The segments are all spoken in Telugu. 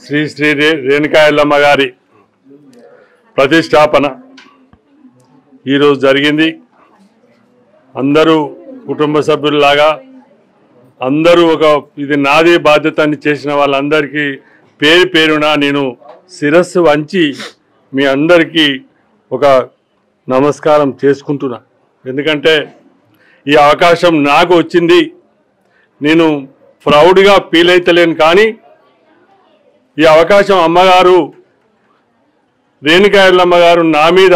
శ్రీ శ్రీ రేణుకా ఎల్లమ్మ గారి ప్రతిష్టాపన ఈరోజు జరిగింది. అందరూ కుటుంబ సభ్యుల్లాగా అందరూ ఇది నాదే బాధ్యత అని చేసిన వాళ్ళందరికీ పేరు పేరున నేను శిరస్సు వంచి మీ అందరికీ ఒక నమస్కారం చేసుకుంటున్నా. ఎందుకంటే ఈ అవకాశం నాకు వచ్చింది. నేను ప్రౌడ్గా ఫీల్ అవుతలేను, కానీ ఈ అవకాశం అమ్మగారు రేణుకా ఎల్లమ్మ గారు నా మీద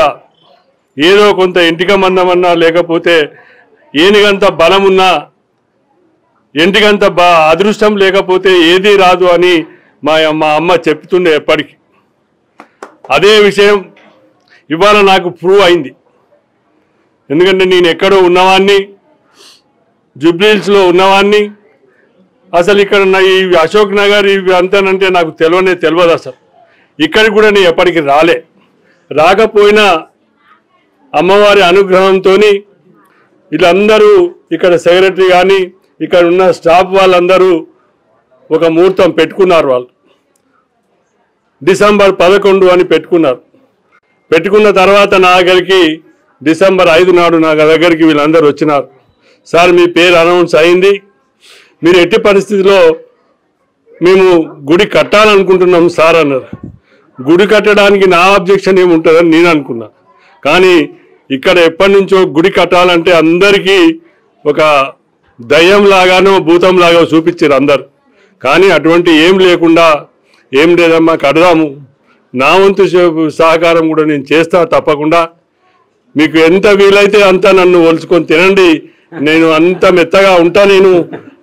ఏదో కొంత ఇంటిక మందమన్నా, లేకపోతే ఏనిగంత బలమున్నా, ఇంటికంత అదృష్టం లేకపోతే ఏదీ రాదు అని మా అమ్మ చెప్తుండే ఎప్పటికీ. అదే విషయం ఇవాళ నాకు ప్రూవ్ అయింది. ఎందుకంటే నేను ఎక్కడో ఉన్నవాడిని, జూబ్లీహిల్స్లో ఉన్నవాడిని. అసలు ఇక్కడ ఈ అశోక్ నగర్ ఇవి అంతానంటే నాకు తెలియదు అసలు. ఇక్కడికి కూడా నేను ఎప్పటికీ రాకపోయినా అమ్మవారి అనుగ్రహంతో వీళ్ళందరూ ఇక్కడ సెక్రటరీ కానీ ఇక్కడ ఉన్న స్టాఫ్ వాళ్ళందరూ ఒక ముహూర్తం పెట్టుకున్నారు. వాళ్ళు డిసెంబర్ 11 అని పెట్టుకున్నారు. పెట్టుకున్న తర్వాత నా దగ్గరికి డిసెంబర్ 5 నాడు నా దగ్గరికి వీళ్ళందరూ వచ్చినారు. సార్ మీ పేరు అనౌన్స్ అయింది, మీరు ఎట్టి పరిస్థితిలో మేము గుడి కట్టాలనుకుంటున్నాం సార్ అన్నారు. గుడి కట్టడానికి నా అబ్జెక్షన్ ఏముంటుందని నేను అనుకున్నా. కానీ ఇక్కడ ఎప్పటి నుంచో గుడి కట్టాలంటే అందరికీ ఒక దయ్యంలాగానో భూతంలాగా చూపించారు అందరు. కానీ అటువంటి ఏం లేకుండా ఏం లేదమ్మా కడదాము, నా వంతు సహకారం కూడా నేను చేస్తా తప్పకుండా. మీకు ఎంత వీలైతే అంత నన్ను ఒలుచుకొని తినండి, నేను అంత మెత్తగా ఉంటా నేను.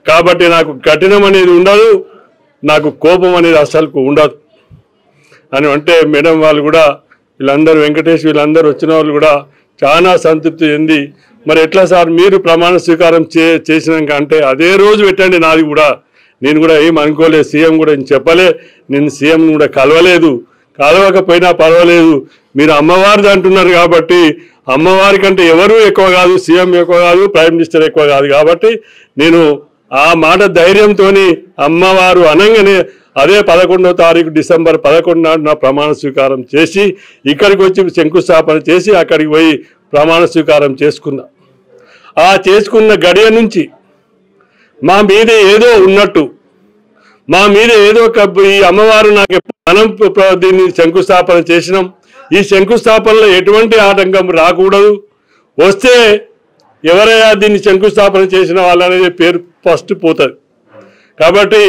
కాబట్టి నాకు కఠినం అనేది ఉండదు, నాకు కోపం అనేది అసలుకు ఉండదు అని అంటే మేడం వాళ్ళు కూడా వీళ్ళందరూ వెంకటేష్ వీళ్ళందరూ వచ్చిన వాళ్ళు కూడా చాలా సంతృప్తి చెంది, మరి ఎట్లా సార్ మీరు ప్రమాణ స్వీకారం చేసినాక అంటే అదే రోజు పెట్టండి నాది కూడా. నేను కూడా ఏం అనుకోలేదు, సీఎం కూడా చెప్పలే, నేను సీఎం కూడా కలవకపోయినా పర్వాలేదు, మీరు అమ్మవారిది అంటున్నారు కాబట్టి అమ్మవారి కంటే ఎవరు ఎక్కువ కాదు, సీఎం ఎక్కువ కాదు, ప్రైమ్ మినిస్టర్ ఎక్కువ కాదు. కాబట్టి నేను ఆ మాట ధైర్యంతో అమ్మవారు అనగానే అదే 11వ తారీఖు డిసెంబర్ 11 నాడు నా ప్రమాణ స్వీకారం చేసి ఇక్కడికి వచ్చి శంకుస్థాపన చేసి అక్కడికి పోయి ప్రమాణ స్వీకారం చేసుకున్నా. ఆ చేసుకున్న గడియ నుంచి మా మీద ఏదో ఉన్నట్టు, మా మీద ఏదో ఈ అమ్మవారు నాకు మనం దీన్ని శంకుస్థాపన చేసినాం, ఈ శంకుస్థాపనలో ఎటువంటి ఆటంకం రాకూడదు, వస్తే ఎవరైనా దీన్ని శంకుస్థాపన చేసిన వాళ్ళనేది పేరు ఫస్ట్ పోతుంది. కాబట్టి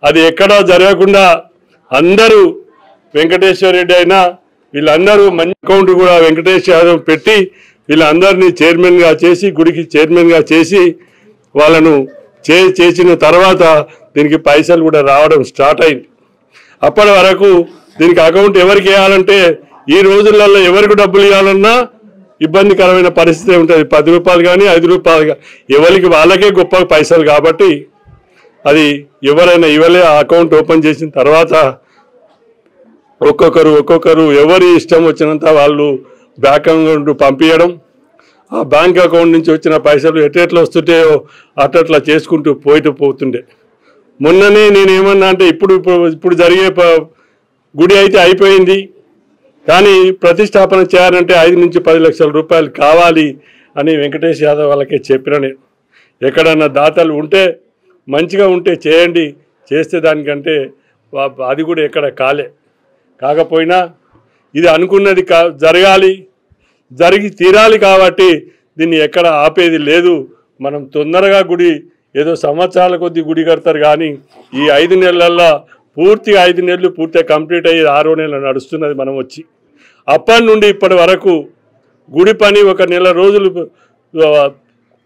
అది ఎక్కడా జరగకుండా అందరూ వెంకటేశ్వర రెడ్డి అయినా వీళ్ళందరూ మంచి అకౌంట్ కూడా వెంకటేష్ యాదవ్ పెట్టి వీళ్ళందరినీ చైర్మన్గా చేసి గుడికి చైర్మన్గా చేసి వాళ్ళను చేసిన తర్వాత దీనికి పైసలు కూడా రావడం స్టార్ట్ అయింది. అప్పటి వరకు దీనికి అకౌంట్ ఎవరికి వేయాలంటే ఈ రోజులలో ఎవరికి డబ్బులు ఇవ్వాలన్నా ఇబ్బందికరమైన పరిస్థితి ఉంటుంది. 10 రూపాయలు కానీ 5 రూపాయలు కానీ ఎవరికి వాళ్ళకే గొప్ప పైసలు. కాబట్టి అది ఎవరైనా ఇవ్వలే. ఆ అకౌంట్ ఓపెన్ చేసిన తర్వాత ఒక్కొక్కరు ఎవరి ఇష్టం వచ్చినంత వాళ్ళు బ్యాంక్ అకౌంట్ పంపించడం, ఆ బ్యాంక్ అకౌంట్ నుంచి వచ్చిన పైసలు ఎట్లా వస్తుంటాయో అట్లా చేసుకుంటూ పోతుండే. మొన్ననే నేను ఏమన్నా అంటే ఇప్పుడు జరిగే గుడి అయితే అయిపోయింది, కానీ ప్రతిష్టాపన చేయాలంటే 5 నుంచి 10 లక్షల రూపాయలు కావాలి అని వెంకటేష్ యాదవ్ వాళ్ళకే చెప్పిన నేను. ఎక్కడన్నా దాతలు ఉంటే మంచిగా ఉంటే చేయండి, చేస్తే దానికంటే అది కూడా ఎక్కడ కాకపోయినా ఇది అనుకున్నది జరగాలి, జరిగి తీరాలి. కాబట్టి దీన్ని ఎక్కడ ఆపేది లేదు. మనం తొందరగా గుడి ఏదో సంవత్సరాల కొద్దీ గుడి కడతారు, కానీ ఈ 5 నెలల్లో పూర్తిగా 5 నెలలు పూర్తిగా కంప్లీట్ అయ్యి 6వ నెల నడుస్తున్నది మనం వచ్చి. అప్పటి నుండి ఇప్పటి వరకు గుడి పని 1 నెల రోజులు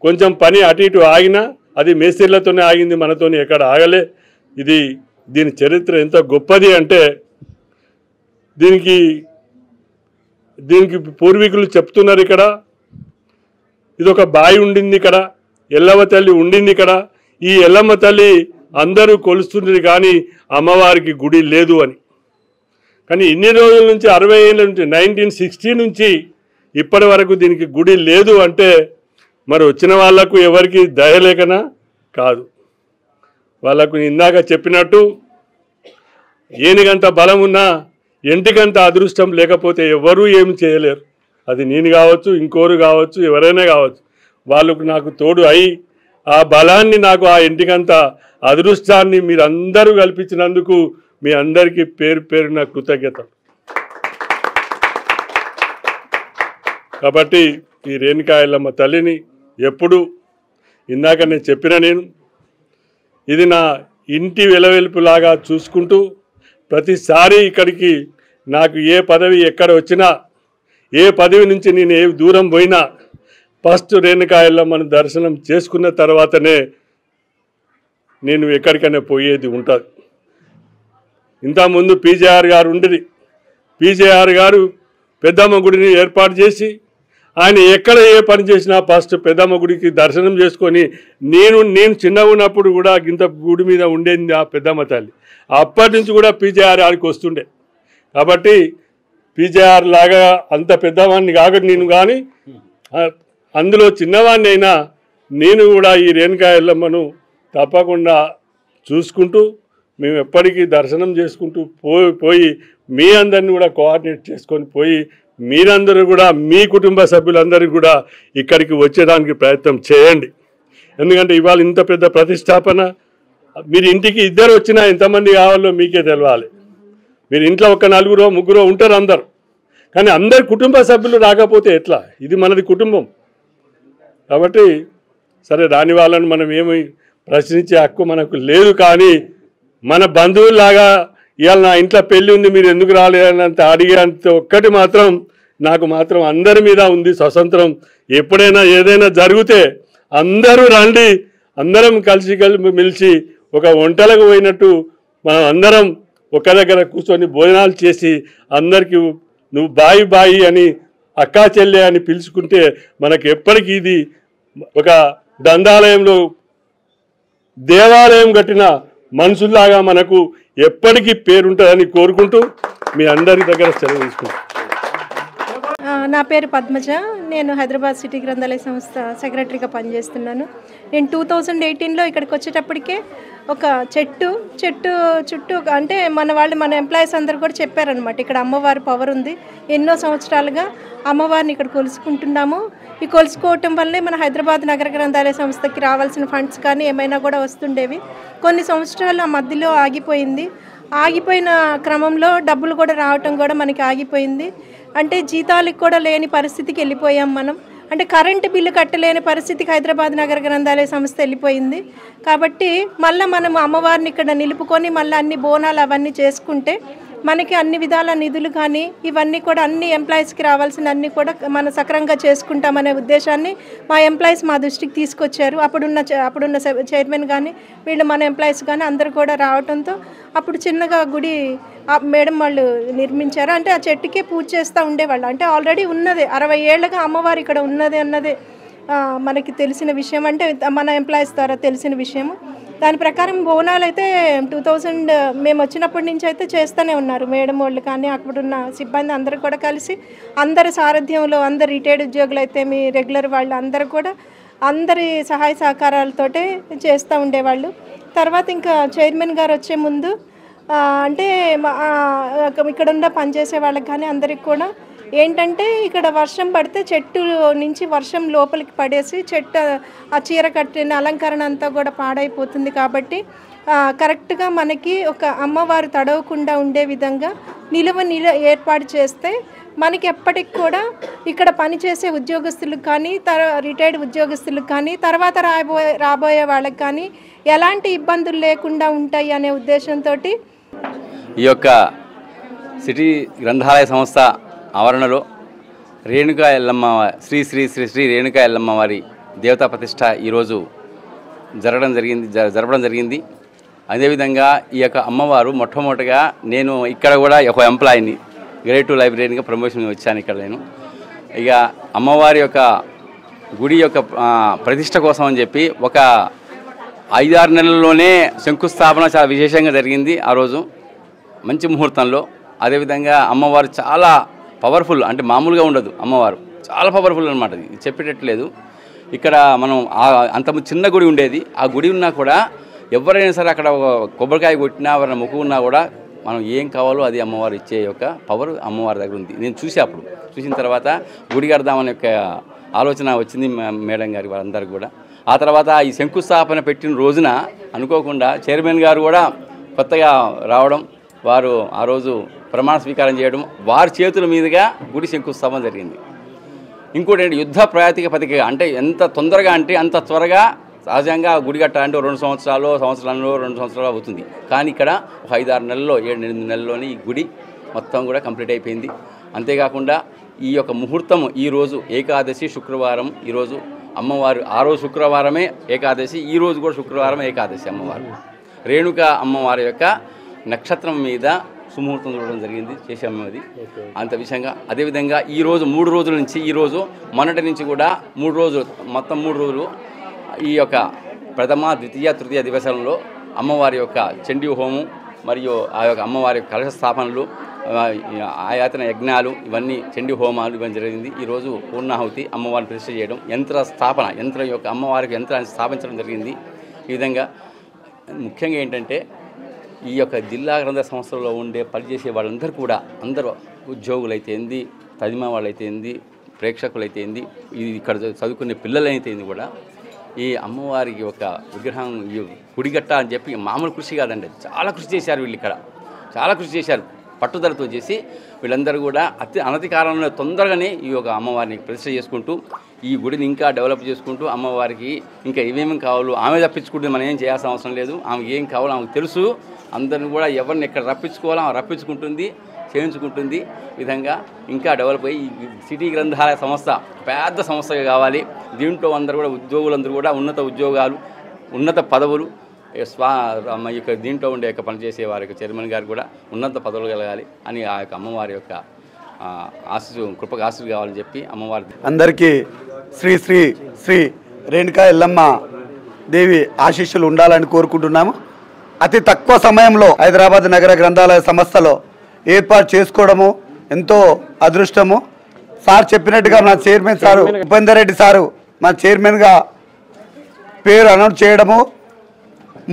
కొంచెం పని అటు ఇటు ఆగినా అది మేస్త్రీలతోనే ఆగింది, మనతోనే ఎక్కడ ఆగలే. దీని చరిత్ర ఎంత గొప్పది అంటే దీనికి పూర్వీకులు చెప్తున్నారు. ఇక్కడ ఇదొక బావి ఉండింది, ఇక్కడ ఎల్లమ్మ తల్లి ఉండింది. ఇక్కడ ఈ ఎల్లమ్మ తల్లి అందరూ కొలుస్తుంది, కానీ అమ్మవారికి గుడి లేదు అని. కానీ ఇన్ని రోజుల నుంచి 60 ఏళ్ళ నుంచి 1960 నుంచి ఇప్పటి వరకు దీనికి గుడి లేదు అంటే మరి వచ్చిన వాళ్లకు ఎవరికి దయలేకనా కాదు. వాళ్ళకు ఇందాక చెప్పినట్టు ఏనిగంత బలం ఉన్నా ఎంటికంత అదృష్టం లేకపోతే ఎవరూ ఏమి చేయలేరు. అది నేను కావచ్చు, ఇంకోరు కావచ్చు, ఎవరైనా కావచ్చు. వాళ్ళకు నాకు తోడు అయి ఆ బలాన్ని, నాకు ఆ ఇంటికంత అదృష్టాన్ని మీరందరూ కల్పించినందుకు మీ అందరికీ పేరు పేరున కృతజ్ఞతలు. కాబట్టి ఈ రేణుకా ఎల్లమ్మ తల్లిని ఎప్పుడు ఇందాక నేను చెప్పిన ఇది నా ఇంటి వెలవెలుపులాగా చూసుకుంటూ ప్రతిసారి ఇక్కడికి నాకు ఏ పదవి ఎక్కడ వచ్చినా, ఏ పదవి నుంచి నేను ఏ దూరం పోయినా ఫస్ట్ రేణుకా ఎల్లమ్మను దర్శనం చేసుకున్న తర్వాతనే నేను ఎక్కడికైనా పోయేది ఉంటుంది. ఇంతకుముందు పీజేఆర్ గారు ఉండేది. పీజేఆర్ గారు పెద్దమ్మ గుడిని ఏర్పాటు చేసి ఆయన ఎక్కడ ఏ పని చేసినా ఫస్ట్ పెద్దమ్మ గుడికి దర్శనం చేసుకొని నేను చిన్నగా ఉన్నప్పుడు కూడా గింత గుడి మీద ఉండేది ఆ పెద్దమ్మ తల్లి. అప్పటి నుంచి కూడా పీజేఆర్ ఆడికి వస్తుండే. కాబట్టి పీజేఆర్ లాగా అంత పెద్దవాడిని కాక నేను, కానీ అందులో చిన్నవాడిని అయినా నేను కూడా ఈ రేణుకా ఎల్లమ్మను తప్పకుండా చూసుకుంటూ మేము ఎప్పటికీ దర్శనం చేసుకుంటూ పోయి మీ అందరిని కూడా కోఆర్డినేట్ చేసుకొని పోయి మీరందరూ కూడా మీ కుటుంబ సభ్యులందరూ కూడా ఇక్కడికి వచ్చేదానికి ప్రయత్నం చేయండి. ఎందుకంటే ఇవాళ ఇంత పెద్ద ప్రతిష్టాపన, మీరు ఇంటికి 2 వచ్చినా ఎంతమంది కావాలో మీకే తెలవాలి. మీరు ఇంట్లో 1 4 3 ఉంటారు అందరు, కానీ అందరి కుటుంబ సభ్యులు రాకపోతే ఎట్లా? ఇది మనది కుటుంబం. కాబట్టి సరే రాని వాళ్ళని మనం ఏమి ప్రశ్నించే హక్కు మనకు లేదు, కానీ మన బంధువుల్లాగా ఇవాళ నా ఇంట్లో పెళ్ళి ఉంది మీరు ఎందుకు రాలేదంత అడిగేంత ఒక్కటి మాత్రం నాకు మాత్రం అందరి మీద ఉంది స్వతంత్రం. ఎప్పుడైనా ఏదైనా జరిగితే అందరూ రండి, అందరం కలిసి మెలిసి ఒక వంటలకు పోయినట్టు మనం అందరం ఒక దగ్గర కూర్చొని భోజనాలు చేసి అందరికీ నువ్వు బాయి బాయి అని అక్కా చెల్లె అని పిలుచుకుంటే మనకు ఎప్పటికీ ఇది ఒక దండాలయంలో దేవాలయం కట్టిన మనుషుల్లాగా మనకు ఎప్పటికీ పేరుంటుందని కోరుకుంటూ మీ అందరి దగ్గర సెలవు తీసుకుంటాను. నా పేరు పద్మజ. నేను హైదరాబాద్ సిటీ గ్రంథాలయ సంస్థ సెక్రటరీగా పనిచేస్తున్నాను. నేను 2018లో ఇక్కడికి వచ్చేటప్పటికే ఒక చెట్టు చుట్టూ అంటే మన ఎంప్లాయీస్ అందరూ కూడా చెప్పారనమాట, ఇక్కడ అమ్మవారి పవర్ ఉంది, ఎన్నో సంవత్సరాలుగా అమ్మవారిని ఇక్కడ కొలుసుకుంటున్నాము. ఈ కొలుసుకోవటం వల్లే మన హైదరాబాద్ నగర గ్రంథాలయ సంస్థకి రావాల్సిన ఫండ్స్ కానీ ఏమైనా కూడా వస్తుండేవి. కొన్ని సంవత్సరాలు ఆ మధ్యలో ఆగిపోయిన క్రమంలో డబ్బులు కూడా రావటం కూడా మనకి ఆగిపోయింది. అంటే జీతాలకు కూడా లేని పరిస్థితికి వెళ్ళిపోయాం మనం. అంటే కరెంటు బిల్లు కట్టలేని పరిస్థితికి హైదరాబాద్ నగర గ్రంథాలయ సంస్థ వెళ్ళిపోయింది. కాబట్టి మళ్ళీ మనం అమ్మవారిని ఇక్కడ నిలుపుకొని మళ్ళీ అన్ని బోనాలు అవన్నీ చేసుకుంటే మనకి అన్ని విధాల నిధులు కానీ ఇవన్నీ కూడా అన్ని ఎంప్లాయీస్కి రావాల్సిన అన్నీ కూడా మనం సక్రమంగా చేసుకుంటామనే ఉద్దేశాన్ని మా ఎంప్లాయీస్ మా దృష్టికి తీసుకొచ్చారు. అప్పుడున్న చైర్మన్ కానీ వీళ్ళు మన ఎంప్లాయీస్ కానీ అందరూ కూడా రావడంతో అప్పుడు చిన్నగా గుడి మేడం వాళ్ళు నిర్మించారు. అంటే ఆ చెట్టుకే పూజ చేస్తూ ఉండేవాళ్ళు. అంటే ఆల్రెడీ ఉన్నదే 60 ఏళ్ళగా అమ్మవారు ఇక్కడ ఉన్నది అన్నదే మనకి తెలిసిన విషయం, అంటే మన ఎంప్లాయీస్ ద్వారా తెలిసిన విషయము. దాని ప్రకారం బోనాలు అయితే 2000 మేము వచ్చినప్పటి నుంచి అయితే చేస్తూనే ఉన్నారు మేడం వాళ్ళు కానీ అక్కడున్న సిబ్బంది అందరూ కూడా కలిసి అందరి సారథ్యంలో అందరు రిటైర్డ్ ఉద్యోగులు అయితే మీ రెగ్యులర్ వాళ్ళు అందరూ కూడా అందరి సహాయ సహకారాలతోటే చేస్తూ ఉండేవాళ్ళు. తర్వాత ఇంకా చైర్మన్ గారు వచ్చే ముందు అంటే ఇక్కడ ఉన్న పనిచేసే వాళ్ళకి కానీ అందరికి కూడా ఏంటంటే ఇక్కడ వర్షం పడితే చెట్టు నుంచి వర్షం లోపలికి పడేసి చెట్టు ఆ చీర కట్టిన అలంకరణ అంతా కూడా పాడైపోతుంది. కాబట్టి కరెక్ట్గా మనకి ఒక అమ్మవారు తడవకుండా ఉండే విధంగా నిలువ ఏర్పాటు చేస్తే మనకి ఎప్పటికి కూడా ఇక్కడ పనిచేసే ఉద్యోగస్తులకు కానీ రిటైర్డ్ ఉద్యోగస్తులకు కానీ తర్వాత రాబోయే వాళ్ళకి కానీ ఎలాంటి ఇబ్బందులు లేకుండా ఉంటాయి అనే ఉద్దేశంతో ఈ యొక్క సిటీ గ్రంథాలయ సంస్థ ఆవరణలో రేణుకా ఎల్లమ్మ శ్రీ శ్రీ శ్రీ శ్రీ రేణుకా ఎల్లమ్మ వారి దేవతా ప్రతిష్ట ఈరోజు జరపడం జరిగింది. అదేవిధంగా ఈ యొక్క అమ్మవారు మొట్టమొదటిగా నేను ఇక్కడ కూడా ఒక ఎంప్లాయీని గ్రేడ్ 2 లైబ్రరీగా ప్రమోషన్ వచ్చాను. ఇక్కడ నేను ఇక అమ్మవారి యొక్క గుడి యొక్క ప్రతిష్ట కోసం అని చెప్పి ఒక 5-6 నెలల్లోనే శంకుస్థాపన చాలా విశేషంగా జరిగింది. ఆ రోజు మంచి ముహూర్తంలో. అదేవిధంగా అమ్మవారు చాలా పవర్ఫుల్, అంటే మామూలుగా ఉండదు, అమ్మవారు చాలా పవర్ఫుల్ అనమాట. ఇది చెప్పేటట్లేదు. ఇక్కడ మనం అంత చిన్న గుడి ఉండేది, ఆ గుడి ఉన్నా కూడా ఎవరైనా సరే అక్కడ కొబ్బరికాయ కొట్టినా ఎవరైనా మొక్కు ఉన్నా కూడా మనం ఏం కావాలో అది అమ్మవారు ఇచ్చే యొక్క పవర్ అమ్మవారి దగ్గర ఉంది. నేను చూసిన తర్వాత గుడి కడదామనే యొక్క ఆలోచన వచ్చింది మేడం గారి వాళ్ళందరికీ కూడా. ఆ తర్వాత ఈ శంకుస్థాపన పెట్టిన రోజున అనుకోకుండా చైర్మన్ గారు కూడా కొత్తగా రావడం, వారు ఆ రోజు ప్రమాణ స్వీకారం చేయడం, వారి చేతుల మీదుగా గుడి శంకుస్థాపన జరిగింది. ఇంకోటి ఏంటి, యుద్ధ ప్రాతిపదిక అంటే ఎంత తొందరగా అంటే అంత త్వరగా సహజంగా గుడి కట్టాలంటే 2 సంవత్సరాలు 2 సంవత్సరాలు అవుతుంది. కానీ ఇక్కడ ఒక 5-6 నెలల్లో 7-8 నెలల్లోనే ఈ గుడి మొత్తం కూడా కంప్లీట్ అయిపోయింది. అంతేకాకుండా ఈ యొక్క ముహూర్తం ఈరోజు ఏకాదశి శుక్రవారం, ఈరోజు అమ్మవారు ఆ రోజు శుక్రవారమే ఏకాదశి, ఈరోజు కూడా శుక్రవారం ఏకాదశి. అమ్మవారు రేణుకా అమ్మవారి యొక్క నక్షత్రం మీద సుముహూర్తం చూడడం జరిగింది, చేసాము అది అంత విషయంగా. అదేవిధంగా ఈరోజు 3 రోజుల నుంచి, ఈరోజు మొన్నటి నుంచి కూడా 3 రోజులు, మొత్తం 3 రోజులు ఈ యొక్క ప్రథమ ద్వితీయ తృతీయ దివసంలో అమ్మవారి యొక్క చండీ హోమం మరియు ఆ యొక్క అమ్మవారి యొక్క కలశ స్థాపనలు, ఆయాతన యజ్ఞాలు, ఇవన్నీ చండీ హోమాలు ఇవన్నీ జరిగింది. ఈరోజు పూర్ణాహుతి అమ్మవారిని ప్రతిష్ఠ చేయడం, యంత్రం యొక్క అమ్మవారికి యంత్రాన్ని స్థాపించడం జరిగింది. ఈ విధంగా ముఖ్యంగా ఏంటంటే ఈ యొక్క జిల్లా గ్రంథ సంస్థలో ఉండే పనిచేసే వాళ్ళందరూ కూడా, అందరూ ఉద్యోగులైతేంది, తదిమా వాళ్ళైతేంది, ప్రేక్షకులైతేంది, ఇక్కడ చదువుకునే పిల్లలైతేంది కూడా ఈ అమ్మవారికి ఒక విగ్రహం గుడిగట్ట అని చెప్పి మామూలు కృషి కాదండి, చాలా కృషి చేశారు వీళ్ళు. ఇక్కడ చాలా కృషి చేశారు, పట్టుదలతో చేసి వీళ్ళందరూ కూడా అనతి కాలంలో తొందరగానే ఈ యొక్క అమ్మవారిని ప్రతిష్ఠ చేసుకుంటూ ఈ గుడిని ఇంకా డెవలప్ చేసుకుంటూ అమ్మవారికి ఇంకా ఏమేమి కావాలో ఆమె తప్పించుకుంటే మనం ఏం చేయాల్సిన అవసరం లేదు. ఆమెకి ఏం కావాలో ఆమెకు తెలుసు. అందరిని కూడా ఎవరిని ఎక్కడ రప్పించుకోవాలో ఆమె రప్పించుకుంటుంది, చేయించుకుంటుంది. విధంగా ఇంకా డెవలప్ అయ్యి ఈ సిటీ గ్రంథాలయ సంస్థ పెద్ద సంస్థగా కావాలి. దీంట్లో అందరూ కూడా ఉద్యోగులందరూ కూడా ఉన్నత ఉద్యోగాలు, ఉన్నత పదవులు, దీంట్లో ఉండే యొక్క పనిచేసే వారి యొక్క చైర్మన్ గారు కూడా ఉన్నత పదవులు కలగాలి అని ఆ యొక్క అమ్మవారి యొక్క కృపకు ఆశీస్సులు కావాలని చెప్పి అమ్మవారి అందరికీ శ్రీ శ్రీ శ్రీ రేణుకా ఎల్లమ్మ దేవి ఆశీస్సులు ఉండాలని కోరుకుంటున్నాము. అతి తక్కువ సమయంలో హైదరాబాద్ నగర గ్రంథాలయ సంస్థలో ఏర్పాటు చేసుకోవడము ఎంతో అదృష్టము. సార్ చెప్పినట్టుగా మా chairman sir Upender Reddy sir మా చైర్మన్గా పేరు అనౌన్స్ చేయడము,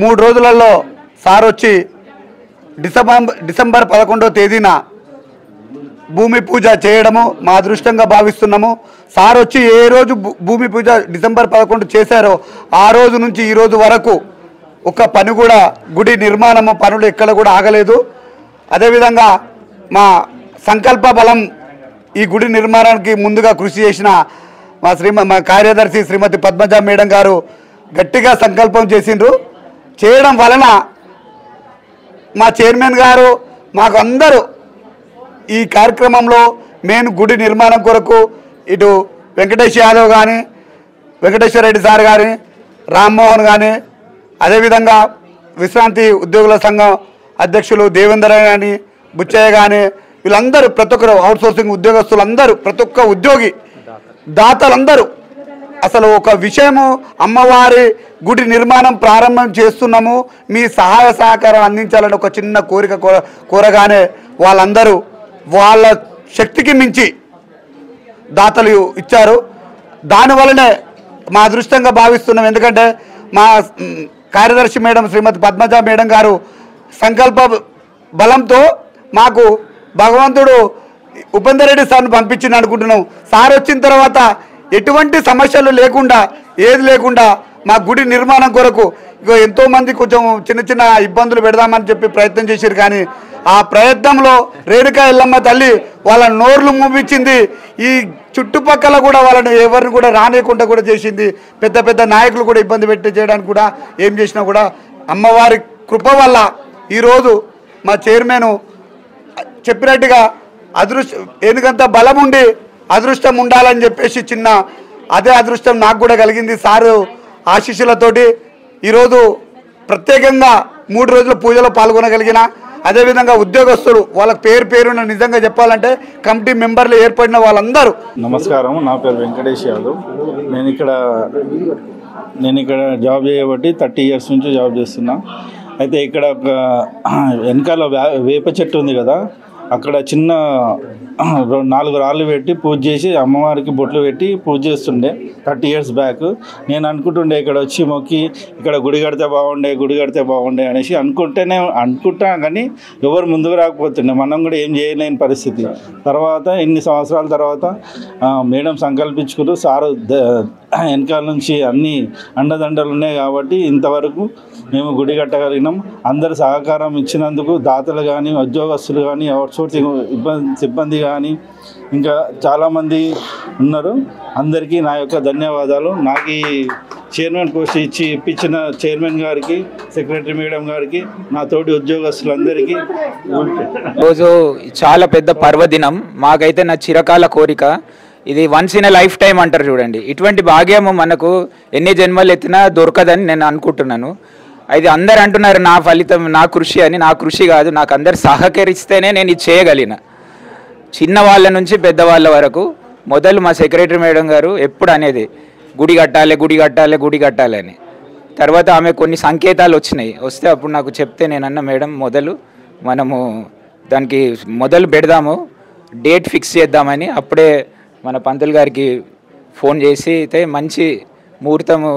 3 రోజులలో సార్ వచ్చి డిసెంబర్ 11వ తేదీన భూమి పూజ చేయడము మా అదృష్టంగా భావిస్తున్నాము. సార్ వచ్చి ఏ రోజు భూమి పూజ డిసెంబర్ 11 చేశారో ఆ రోజు నుంచి ఈ రోజు వరకు ఒక పని కూడా, గుడి నిర్మాణము పనులు ఎక్కడ కూడా ఆగలేదు. అదేవిధంగా సంకల్ప బలం ఈ గుడి నిర్మాణానికి ముందుగా కృషి చేసిన మా కార్యదర్శి శ్రీమతి పద్మజ మేడం గారు గట్టిగా సంకల్పం చేసిండ్రు. చేయడం వలన మా చైర్మన్ గారు మాకు అందరూ ఈ కార్యక్రమంలో మెయిన్ గుడి నిర్మాణం కొరకు ఇటు వెంకటేష్ యాదవ్ కానీ, వెంకటేశ్వర రెడ్డి సార్ కానీ, రామ్మోహన్ కానీ, అదేవిధంగా విశ్రాంతి ఉద్యోగుల సంఘం అధ్యక్షులు దేవేందర్ కానీ, బుచ్చయ్య కానీ, వీళ్ళందరూ ప్రతి ఒక్కరు అవుట్సోర్సింగ్ ఉద్యోగస్తులందరూ, ప్రతి ఒక్క ఉద్యోగి దాతలందరూ అసలు ఒక విషయము, అమ్మవారి గుడి నిర్మాణం ప్రారంభం చేస్తున్నాము, మీ సహాయ సహకారం అందించాలని ఒక చిన్న కోరిక కోరగానే వాళ్ళందరూ వాళ్ళ శక్తికి మించి దాతలు ఇచ్చారు. దానివల్లనే మా అదృష్టంగా భావిస్తున్నాం. ఎందుకంటే కార్యదర్శి మేడం శ్రీమతి పద్మజ మేడం గారు సంకల్ప బలంతో మాకు భగవంతుడు ఉపేందర్ రెడ్డి సార్ను పంపించింది అనుకుంటున్నాం. సార్ వచ్చిన తర్వాత ఎటువంటి సమస్యలు లేకుండా ఏది లేకుండా మా గుడి నిర్మాణం కొరకు ఇగో ఎంతోమంది కొంచెం చిన్న చిన్న ఇబ్బందులు పెడదామని చెప్పి ప్రయత్నం చేశారు. కానీ ఆ ప్రయత్నంలో రేణుకా ఎల్లమ్మ తల్లి వాళ్ళ నోర్లు మూపించింది. ఈ చుట్టుపక్కల కూడా వాళ్ళని ఎవరిని కూడా రానియకుండా కూడా చేసింది. పెద్ద పెద్ద నాయకులు కూడా ఇబ్బంది పెట్టి చేయడానికి కూడా ఏం చేసినా కూడా అమ్మవారి కృప వల్ల ఈరోజు మా చైర్మన్ చెప్పినట్టుగా ఎందుకంత బలం ఉండి అదృష్టం ఉండాలని చెప్పేసి చిన్న అదే అదృష్టం నాకు కూడా కలిగింది సారు ఆశీస్సులతోటి. ఈరోజు ప్రత్యేకంగా 3 రోజుల పూజలో పాల్గొనగలిగిన, అదేవిధంగా ఉద్యోగస్తులు వాళ్ళకి పేరున నిజంగా చెప్పాలంటే కమిటీ మెంబర్లు ఏర్పడిన వాళ్ళందరూ. నమస్కారం, నా పేరు వెంకటేష్ యాదవ్. నేను ఇక్కడ జాబ్ చేయబట్టి 30 years నుంచి జాబ్ చేస్తున్నా. అయితే ఇక్కడ ఒక వెనకాల వేప చెట్టు ఉంది కదా, అక్కడ చిన్న 4 రాళ్ళు పెట్టి పూజ చేసి అమ్మవారికి బొట్లు పెట్టి పూజ చేస్తుండే 30 years బ్యాక్. నేను అనుకుంటుండే ఇక్కడ వచ్చి మొక్కి ఇక్కడ గుడి కడితే బాగుండే అనేసి అనుకుంటా కానీ ఎవరు ముందుకు రాకపోతుండే, మనం కూడా ఏం చేయలేని పరిస్థితి. తర్వాత ఇన్ని సంవత్సరాల తర్వాత మేడం సంకల్పించుకుంటూ సారు వెనకాల నుంచి అన్ని అండదండలు ఉన్నాయి కాబట్టి ఇంతవరకు మేము గుడి కట్టగలిగినాం. అందరు సహకారం ఇచ్చినందుకు దాతలు కానీ, ఉద్యోగస్తులు కానీ, అవుట్సోర్సింగ్ సిబ్బంది కానీ ఇంకా చాలామంది ఉన్నారు. అందరికీ నా యొక్క ధన్యవాదాలు. నాకు ఈ చైర్మన్ పోస్ట్ ఇప్పించిన చైర్మన్ గారికి, సెక్రటరీ మేడం గారికి, నా తోటి ఉద్యోగస్తులందరికీ. రోజు చాలా పెద్ద పర్వదినం. మాకైతే నా చిరకాల కోరిక ఇది. Once in a life time అంటారు చూడండి, ఇటువంటి భాగ్యము మనకు ఎన్ని జన్మలు ఎత్తినా దొరకదని నేను అనుకుంటున్నాను. అది అందరు అంటున్నారు నా ఫలితం, నా కృషి అని. నా కృషి కాదు, నాకు అందరు సహకరిస్తేనే నేను ఇది చేయగలిగిన. చిన్నవాళ్ళ నుంచి పెద్దవాళ్ళ వరకు మొదలు మా సెక్రటరీ మేడం గారు ఎప్పుడు అనేది గుడి కట్టాలి అని. తర్వాత ఆమె కొన్ని సంకేతాలు వస్తే అప్పుడు నాకు చెప్తే నేనన్న మేడం మనము దానికి మొదలు పెడదాము, డేట్ ఫిక్స్ చేద్దామని. అప్పుడే మన పంతులు గారికి ఫోన్ చేసి అయితే మంచి ముహూర్తము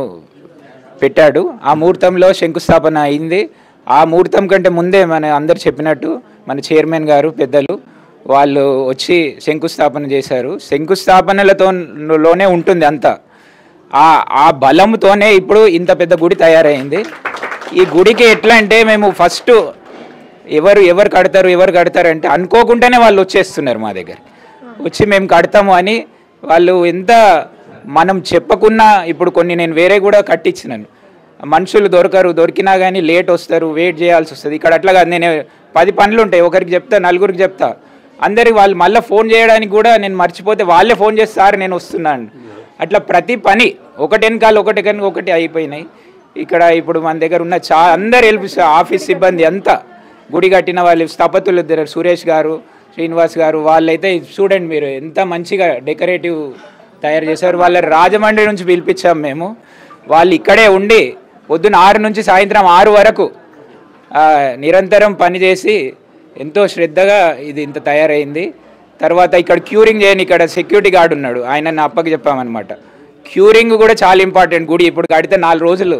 పెట్టాడు. ఆ ముహూర్తంలో శంకుస్థాపన అయింది. ఆ ముహూర్తం కంటే ముందే మన అందరు చెప్పినట్టు మన చైర్మన్ గారు పెద్దలు వాళ్ళు వచ్చి శంకుస్థాపన చేశారు. శంకుస్థాపనలతోనే ఉంటుంది అంతా. ఆ బలంతోనే ఇప్పుడు ఇంత పెద్ద గుడి తయారైంది. ఈ గుడికి ఎట్లా అంటే మేము ఫస్ట్ ఎవరు కడతారు అంటే అనుకోకుండానే వాళ్ళు వచ్చేస్తున్నారు మా దగ్గర వచ్చి మేము కడతాము అని. వాళ్ళు ఎంత మనం చెప్పకున్నా ఇప్పుడు కొన్ని నేను వేరే కూడా కట్టించినాను. మనుషులు దొరికినా కానీ లేట్ వస్తారు, వెయిట్ చేయాల్సి వస్తుంది. ఇక్కడ అట్లా కాదు, నేను 10 పనులు ఉంటాయి, ఒకరికి చెప్తా, నలుగురికి చెప్తా, అందరికి వాళ్ళు మళ్ళీ ఫోన్ చేయడానికి కూడా నేను మర్చిపోతే వాళ్ళే ఫోన్ చేస్తారు నేను వస్తున్నాను. అట్లా ప్రతి పని ఒకటి వెనకాల ఒకటి అయిపోయినాయి. ఇక్కడ ఇప్పుడు మన దగ్గర ఉన్న అందరు హెల్ప్, ఆఫీస్ సిబ్బంది అంతా, గుడి కట్టిన వాళ్ళు స్థపతులు సురేష్ గారు, శ్రీనివాస్ గారు, వాళ్ళైతే చూడండి మీరు ఎంత మంచిగా డెకరేటివ్ తయారు చేశారు. వాళ్ళ రాజమండ్రి నుంచి పిలిపించాం మేము. వాళ్ళు ఇక్కడే ఉండి పొద్దున్న 6 నుంచి సాయంత్రం 6 వరకు నిరంతరం పనిచేసి ఎంతో శ్రద్ధగా ఇది ఇంత తయారైంది. తర్వాత ఇక్కడ క్యూరింగ్ చేయని ఇక్కడ సెక్యూరిటీ గార్డ్ ఉన్నాడు, ఆయన అప్పకి చెప్పామన్నమాట. క్యూరింగ్ కూడా చాలా ఇంపార్టెంట్. గుడి ఇప్పుడు కడితే 4 రోజులు,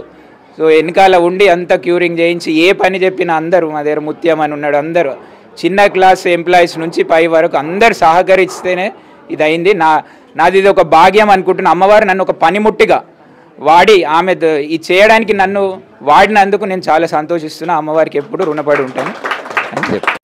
సో వెనకాల ఉండి అంతా క్యూరింగ్ చేయించి ఏ పని చెప్పినా అందరూ, మా దగ్గర ముత్యం అని ఉన్నాడు, అందరూ చిన్న క్లాస్ ఎంప్లాయీస్ నుంచి పై వరకు అందరు సహకరిస్తేనే ఇది అయింది. నాది ఇది ఒక భాగ్యం అనుకుంటున్నా. అమ్మవారు నన్ను ఒక పనిముట్టిగా వాడి ఆమె ఇది చేయడానికి నన్ను వాడినందుకు నేను చాలా సంతోషిస్తున్నా. అమ్మవారికి ఎప్పుడు రుణపడి ఉంటాను అని చెప్పి